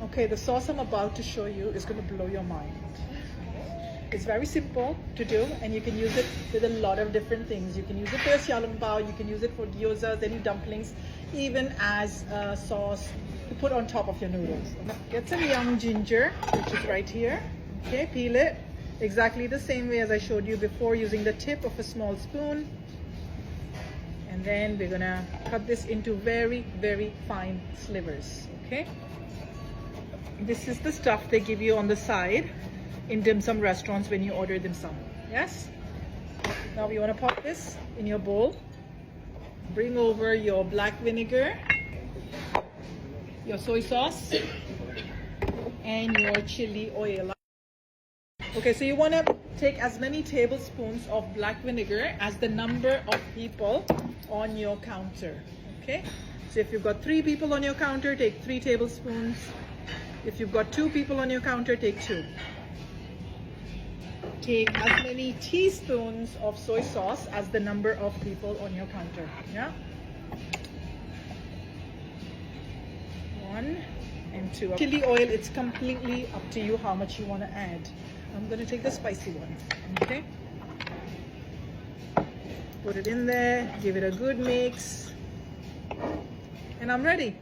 Okay, the sauce I'm about to show you is going to blow your mind. It's very simple to do, and you can use it with a lot of different things. You can use it for your xiaolong bao, you can use it for gyozas, any dumplings, even as a sauce to put on top of your noodles. Get some young ginger, which is right here. Okay, peel it exactly the same way as I showed you before, using the tip of a small spoon. And then we're gonna cut this into very, very fine slivers. Okay, this is the stuff they give you on the side in dim sum restaurants when you order dim sum. Yes, now you want to pop this in your bowl. Bring over your black vinegar, your soy sauce, and your chili oil. Okay, so you want to take as many tablespoons of black vinegar as the number of people on your counter. Okay, so if you've got 3 people on your counter, take 3 tablespoons. If you've got 2 people on your counter, take 2. Take as many teaspoons of soy sauce as the number of people on your counter. Yeah, 1 and 2. Chili oil, it's completely up to you how much you want to add. I'm going to take the spicy one. Okay, put it in there, give it a good mix, and I'm ready.